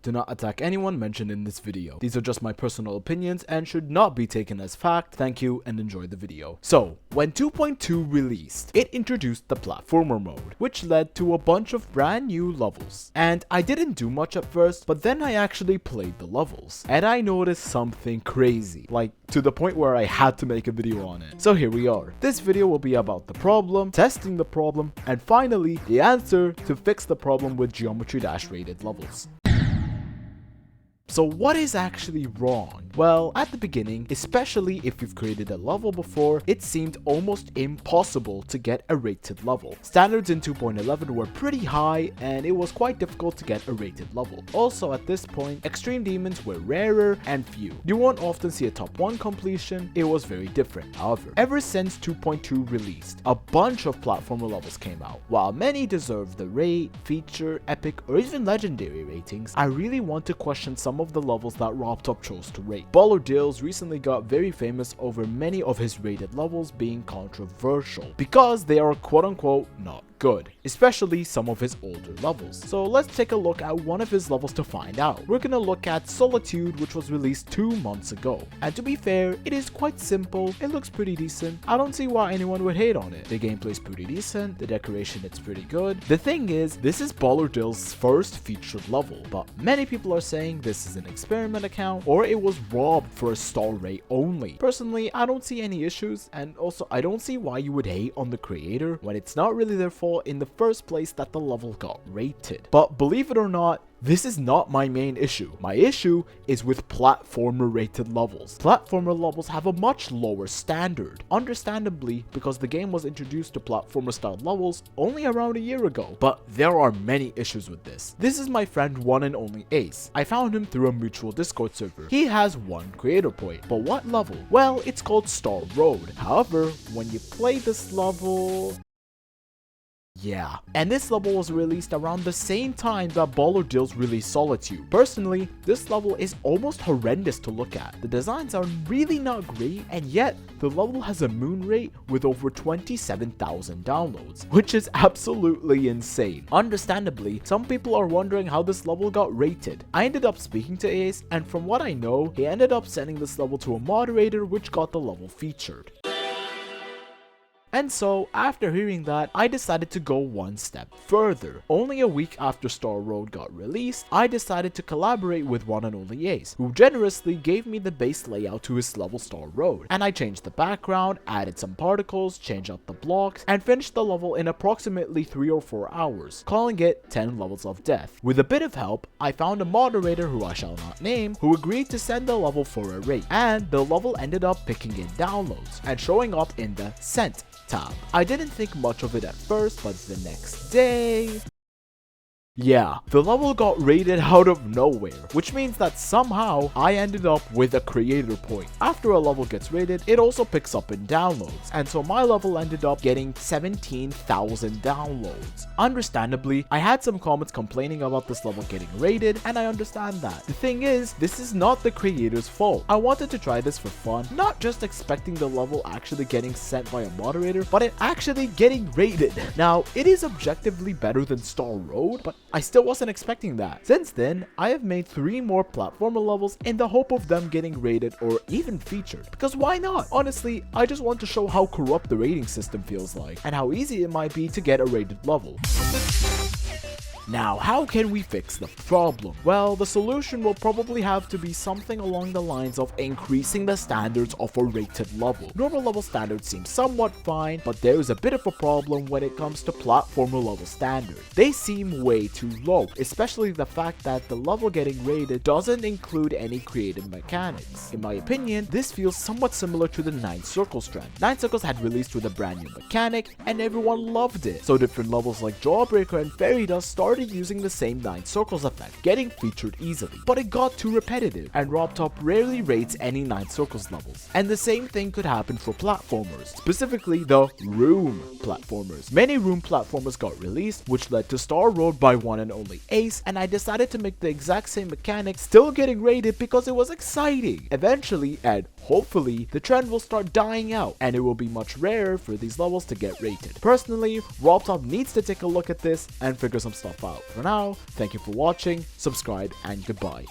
Do not attack anyone mentioned in this video. These are just my personal opinions and should not be taken as fact. Thank you and enjoy the video. So, when 2.2 released, it introduced the platformer mode, which led to a bunch of brand new levels. And I didn't do much at first, but then I actually played the levels. And I noticed something crazy, like to the point where I had to make a video on it. So here we are. This video will be about the problem, testing the problem, and finally, the answer to fix the problem with Geometry Dash rated levels. So what is actually wrong? Well, at the beginning, especially if you've created a level before, it seemed almost impossible to get a rated level. Standards in 2.11 were pretty high and it was quite difficult to get a rated level. Also at this point, extreme demons were rarer and few. You won't often see a top 1 completion, it was very different. However, ever since 2.2 released, a bunch of platformer levels came out. While many deserve the rate, feature, epic, or even legendary ratings, I really want to question some of the levels that RobTop chose to rate. Baller Dills recently got very famous over many of his rated levels being controversial because they are quote-unquote not good, especially some of his older levels. So let's take a look at one of his levels to find out. We're gonna look at Solitude, which was released 2 months ago. And to be fair, it is quite simple, it looks pretty decent. I don't see why anyone would hate on it. The gameplay is pretty decent, the decoration it's pretty good. The thing is, this is Baller Dills' first featured level, but many people are saying this is an experiment account or it was robbed for a star rate only. Personally, I don't see any issues, and also I don't see why you would hate on the creator when it's not really their fault in the first place that the level got rated. But believe it or not, this is not my main issue. My issue is with platformer rated levels. Platformer levels have a much lower standard, understandably because the game was introduced to platformer style levels only around a year ago. But there are many issues with this. This is my friend One and Only Ace. I found him through a mutual Discord server. He has 1 creator point, but what level? Well, it's called Star Road. However, when you play this level, yeah, and this level was released around the same time that Baller Dills released Solitude. Personally, this level is almost horrendous to look at. The designs are really not great, and yet the level has a moon rate with over 27,000 downloads, which is absolutely insane. Understandably, some people are wondering how this level got rated. I ended up speaking to Ace, and from what I know, he ended up sending this level to a moderator which got the level featured. And so, after hearing that, I decided to go one step further. Only a week after Star Road got released, I decided to collaborate with One and Only Ace, who generously gave me the base layout to his level Star Road. And I changed the background, added some particles, changed out the blocks, and finished the level in approximately 3 or 4 hours, calling it 10 Levels of Death. With a bit of help, I found a moderator who I shall not name, who agreed to send the level for a rate, and the level ended up picking in downloads and showing up in the Sent tab. I didn't think much of it at first, but the next day, yeah, the level got rated out of nowhere, which means that somehow I ended up with a creator point. After a level gets rated, it also picks up in downloads, and so my level ended up getting 17,000 downloads. Understandably, I had some comments complaining about this level getting rated, and I understand that. The thing is, this is not the creator's fault. I wanted to try this for fun, not just expecting the level actually getting sent by a moderator, but it actually getting rated. Now, it is objectively better than Star Road, but I still wasn't expecting that. Since then, I have made 3 more platformer levels in the hope of them getting rated or even featured. Because why not? Honestly, I just want to show how corrupt the rating system feels like and how easy it might be to get a rated level. Now, how can we fix the problem? Well, the solution will probably have to be something along the lines of increasing the standards of a rated level. Normal level standards seem somewhat fine, but there is a bit of a problem when it comes to platformer level standards. They seem way too low, especially the fact that the level getting rated doesn't include any creative mechanics. In my opinion, this feels somewhat similar to the 9 Circles trend. 9 Circles had released with a brand new mechanic, and everyone loved it. So different levels like Jawbreaker and Fairy Dust started using the same 9 Circles effect, getting featured easily. But it got too repetitive, and RobTop rarely rates any 9 Circles levels. And the same thing could happen for platformers, specifically the room platformers. Many room platformers got released, which led to Star Road by One and Only Ace, and I decided to make the exact same mechanic still getting rated because it was exciting. Eventually, and hopefully, the trend will start dying out, and it will be much rarer for these levels to get rated. Personally, RobTop needs to take a look at this and figure some stuff file. For now, thank you for watching, subscribe, and goodbye.